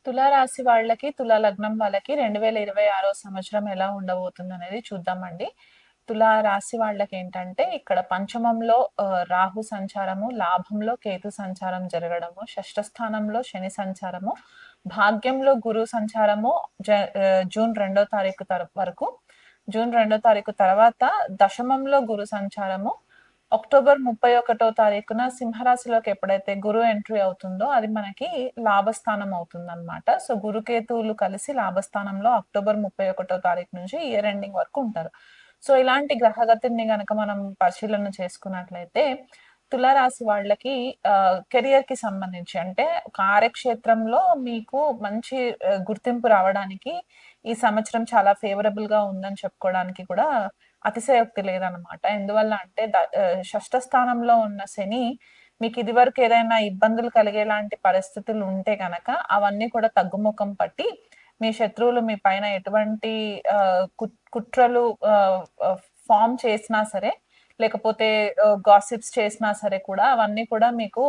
తులారాశి వాళ్ళకి, తులా లగ్నం వాళ్ళకి 2026 సంవత్సరం ఎలా ఉండబోతుందనేది చూద్దామండి. తులా రాశి వాళ్ళకేంటంటే, ఇక్కడ పంచమంలో రాహు సంచారము, లాభంలో కేతు సంచారం జరగడము, షష్ఠ స్థానంలో శని సంచారము, భాగ్యంలో గురు సంచారము జూన్ 2వ తారీఖు వరకు. జూన్ 2వ తారీఖు తర్వాత దశమంలో గురు సంచారము, అక్టోబర్ 31వ తారీఖున సింహరాశిలోకి ఎప్పుడైతే గురు ఎంట్రీ అవుతుందో అది మనకి లాభస్థానం అవుతుందన్నమాట. సో గురుకేతువులు కలిసి లాభస్థానంలో అక్టోబర్ 31వ తారీఖు నుంచి ఇయర్ ఎండింగ్ వరకు ఉంటారు. సో ఇలాంటి గ్రహగతిని గనక మనం పరిశీలన చేసుకున్నట్లయితే తులారాశి వాళ్ళకి కెరియర్ కి సంబంధించి అంటే కార్యక్షేత్రంలో మీకు మంచి గుర్తింపు రావడానికి ఈ సంవత్సరం చాలా ఫేవరబుల్ గా ఉందని చెప్పుకోవడానికి కూడా అతిశయోక్తి లేదనమాట. ఎందువల్ల అంటే షష్ఠ స్థానంలో ఉన్న శని మీకు ఇదివరకు ఏదైనా ఇబ్బందులు కలిగేలాంటి పరిస్థితులు ఉంటే గనక అవన్నీ కూడా తగ్గుముఖం పట్టి మీ శత్రువులు మీ పైన ఎటువంటి కుట్రలు ఫామ్ చేసినా సరే, లేకపోతే గాసిప్స్ చేసినా సరే కూడా అవన్నీ కూడా మీకు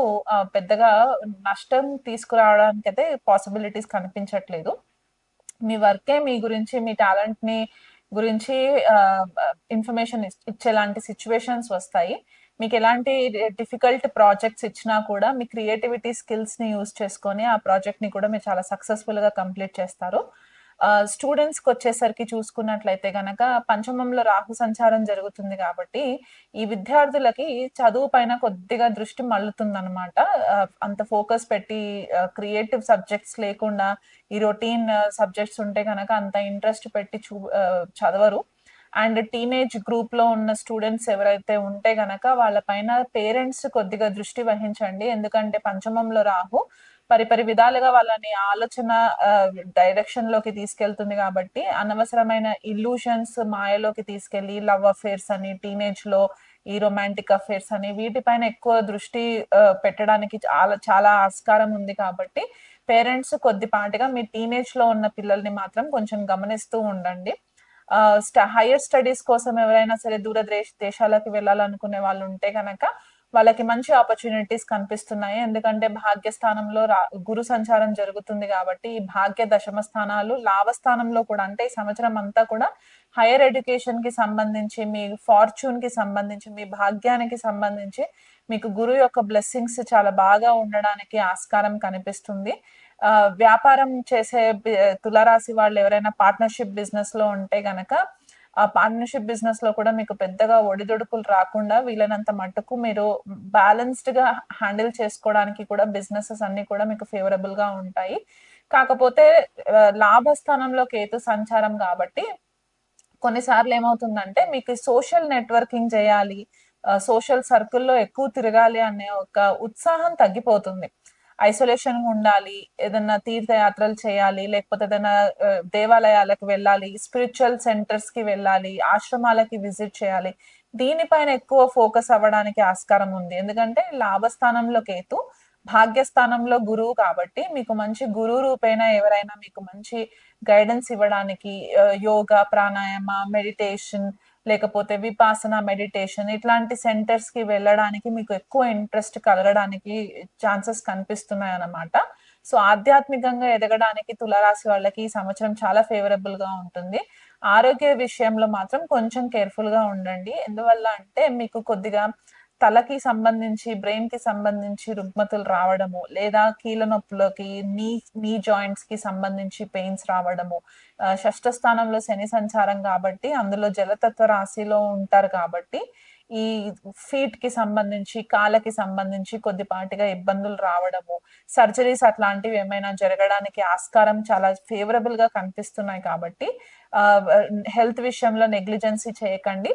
పెద్దగా నష్టం తీసుకురావడానికైతే పాసిబిలిటీస్ కనిపించట్లేదు. మీ వర్కే మీ గురించి, మీ టాలెంట్ ని గురించి ఇన్ఫర్మేషన్ ఇచ్చేలాంటి సిచ్యువేషన్స్ వస్తాయి. మీకు ఎలాంటి డిఫికల్ట్ ప్రాజెక్ట్స్ ఇచ్చినా కూడా మీ క్రియేటివిటీ స్కిల్స్ ని యూజ్ చేసుకొని ఆ ప్రాజెక్ట్ ని కూడా మీరు చాలా సక్సెస్ఫుల్ గా కంప్లీట్ చేస్తారు. స్టూడెంట్స్ కి వచ్చేసరికి చూసుకున్నట్లయితే గనక పంచమంలో రాహు సంచారం జరుగుతుంది కాబట్టి ఈ విద్యార్థులకి చదువు పైన కొద్దిగా దృష్టి మళ్ళుతుందన్నమాట. అంత ఫోకస్ పెట్టి క్రియేటివ్ సబ్జెక్ట్స్ లేకుండా ఈ రొటీన్ సబ్జెక్ట్స్ ఉంటే కనుక అంత ఇంట్రెస్ట్ పెట్టి చదవరు. అండ్ టీనేజ్ గ్రూప్ లో ఉన్న స్టూడెంట్స్ ఎవరైతే ఉంటే గనక వాళ్ళ పైన పేరెంట్స్ కొద్దిగా దృష్టి వహించండి. ఎందుకంటే పంచమంలో రాహు పరిపరి విధాలుగా వాళ్ళని ఆలోచన డైరెక్షన్ లోకి తీసుకెళ్తుంది కాబట్టి అనవసరమైన ఇల్యూషన్స్ మాయలోకి తీసుకెళ్లి లవ్ అఫేర్స్ అని, టీనేజ్ లో ఈ రొమాంటిక్ అఫేర్స్ అని వీటిపైన ఎక్కువ దృష్టి పెట్టడానికి చాలా చాలా ఆస్కారం ఉంది. కాబట్టి పేరెంట్స్ కొద్దిపాటిగా మీ టీనేజ్ లో ఉన్న పిల్లల్ని మాత్రం కొంచెం గమనిస్తూ ఉండండి. హైయర్ స్టడీస్ కోసం ఎవరైనా సరే దూర దేశాలకు వెళ్ళాలనుకునే వాళ్ళు ఉంటే కనుక వాళ్ళకి మంచి ఆపర్చునిటీస్ కనిపిస్తున్నాయి. ఎందుకంటే భాగ్యస్థానంలో గురు సంచారం జరుగుతుంది కాబట్టి ఈ భాగ్య దశమ స్థానాలు లాభస్థానంలో కూడా, అంటే ఈ సంవత్సరం అంతా కూడా హైయర్ ఎడ్యుకేషన్ కి సంబంధించి, మీ ఫార్చ్యూన్ కి సంబంధించి, మీ భాగ్యానికి సంబంధించి మీకు గురు యొక్క బ్లెస్సింగ్స్ చాలా బాగా ఉండడానికి ఆస్కారం కనిపిస్తుంది. వ్యాపారం చేసే తులారాశి వాళ్ళు ఎవరైనా పార్ట్నర్షిప్ బిజినెస్ లో ఉంటే గనక ఆ పార్ట్నర్షిప్ బిజినెస్ లో కూడా మీకు పెద్దగా ఒడిదుడుకులు రాకుండా వీలైనంత మట్టుకు మీరు బ్యాలెన్స్డ్ గా హ్యాండిల్ చేసుకోవడానికి కూడా బిజినెసెస్ అన్ని కూడా మీకు ఫేవరబుల్ గా ఉంటాయి. కాకపోతే లాభస్థానంలో కేతు సంచారం కాబట్టి కొన్నిసార్లు ఏమవుతుందంటే మీకు సోషల్ నెట్వర్కింగ్ చేయాలి, సోషల్ సర్కిల్లో ఎక్కువ తిరగాలి అనే ఒక ఉత్సాహం తగ్గిపోతుంది. ఐసోలేషన్ ఉండాలి, ఏదైనా తీర్థయాత్రలు చేయాలి, లేకపోతే ఏదైనా దేవాలయాలకు వెళ్ళాలి, స్పిరిచువల్ సెంటర్స్ కి వెళ్ళాలి, ఆశ్రమాలకి విజిట్ చేయాలి, దీనిపైన ఎక్కువ ఫోకస్ అవ్వడానికి ఆస్కారం ఉంది. ఎందుకంటే లాభస్థానంలో కేతు, భాగ్యస్థానంలో గురువు కాబట్టి మీకు మంచి గురువు రూపేణ ఎవరైనా మీకు మంచి గైడెన్స్ ఇవ్వడానికి యోగా, ప్రాణాయామ, మెడిటేషన్, లేకపోతే విపాసన మెడిటేషన్ ఇట్లాంటి సెంటర్స్ కి వెళ్ళడానికి మీకు ఎక్కువ ఇంట్రెస్ట్ కలగడానికి ఛాన్సెస్ కనిపిస్తున్నాయి అన్నమాట. సో ఆధ్యాత్మికంగా ఎదగడానికి తులారాశి వాళ్ళకి ఈ సంవత్సరం చాలా ఫేవరబుల్ గా ఉంటుంది. ఆరోగ్య విషయంలో మాత్రం కొంచెం కేర్ఫుల్ గా ఉండండి. ఎందువల్ల అంటే మీకు కొద్దిగా తలకి సంబంధించి, బ్రెయిన్ కి సంబంధించి రుగ్మతులు రావడము, లేదా కీళ్ళ నొప్పులకి, నీ జాయింట్స్ కి సంబంధించి పెయిన్స్ రావడము, షష్ఠ స్థానంలో శని సంచారం కాబట్టి అందులో జలతత్వ రాశిలో ఉంటారు కాబట్టి ఈ ఫీట్ కి సంబంధించి, కాళ్ళకి సంబంధించి కొద్దిపాటిగా ఇబ్బందులు రావడము, సర్జరీస్ అట్లాంటివి ఏమైనా జరగడానికి ఆస్కారం చాలా ఫేవరబుల్ గా కనిపిస్తున్నాయి. కాబట్టి హెల్త్ విషయంలో నెగ్లిజెన్సీ చేయకండి.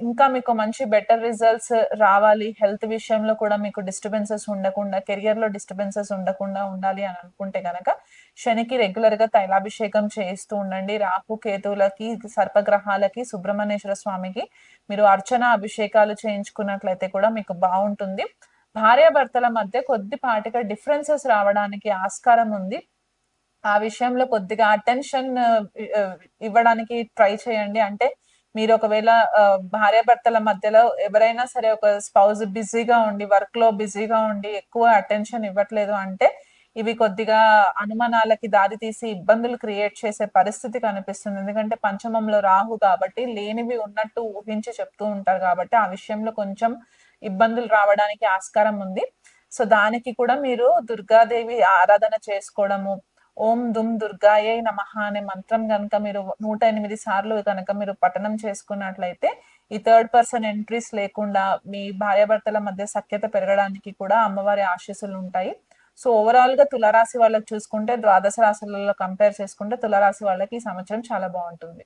ఇంకా మీకు మంచి బెటర్ రిజల్ట్స్ రావాలి, హెల్త్ విషయంలో కూడా మీకు డిస్టర్బెన్సెస్ ఉండకుండా, కెరియర్ లో డిస్టర్బెన్సెస్ ఉండకుండా ఉండాలి అని అనుకుంటే గనక శనికి రెగ్యులర్ గా తైలాభిషేకం చేయిస్తూ ఉండండి. రాహు కేతువులకి, సర్పగ్రహాలకి, సుబ్రహ్మణ్యేశ్వర స్వామికి మీరు అర్చన అభిషేకాలు చేయించుకున్నట్లయితే కూడా మీకు బాగుంటుంది. భార్యాభర్తల మధ్య కొద్దిపాటిగా డిఫరెన్సెస్ రావడానికి ఆస్కారం ఉంది. ఆ విషయంలో కొద్దిగా అటెన్షన్ ఇవ్వడానికి ట్రై చేయండి. అంటే మీరు ఒకవేళ భార్యాభర్తల మధ్యలో ఎవరైనా సరే ఒక స్పౌజ్ బిజీగా ఉండి, వర్క్ లో బిజీగా ఉండి ఎక్కువ అటెన్షన్ ఇవ్వట్లేదు అంటే ఇవి కొద్దిగా అనుమానాలకి దారి తీసి ఇబ్బందులు క్రియేట్ చేసే పరిస్థితి కనిపిస్తుంది. ఎందుకంటే పంచమంలో రాహు కాబట్టి లేనివి ఉన్నట్టు ఊహించి చెప్తూ ఉంటారు కాబట్టి ఆ విషయంలో కొంచెం ఇబ్బందులు రావడానికి ఆస్కారం ఉంది. సో దానికి కూడా మీరు దుర్గాదేవి ఆరాధన చేసుకోవడము, ఓం దుమ్ దుర్గాయై నమః అనే మంత్రం గనుక మీరు 108 సార్లు గనక మీరు పఠనం చేసుకున్నట్లయితే ఈ థర్డ్ పర్సన్ ఎంట్రీస్ లేకుండా మీ భార్యాభర్తల మధ్య సఖ్యత పెరగడానికి కూడా అమ్మవారి ఆశీస్సులు ఉంటాయి. సో ఓవరాల్ గా తులారాశి వాళ్ళకి చూసుకుంటే ద్వాదశ రాశులలో కంపేర్ చేసుకుంటే తులారాశి వాళ్ళకి ఈ సంవత్సరం చాలా బాగుంటుంది.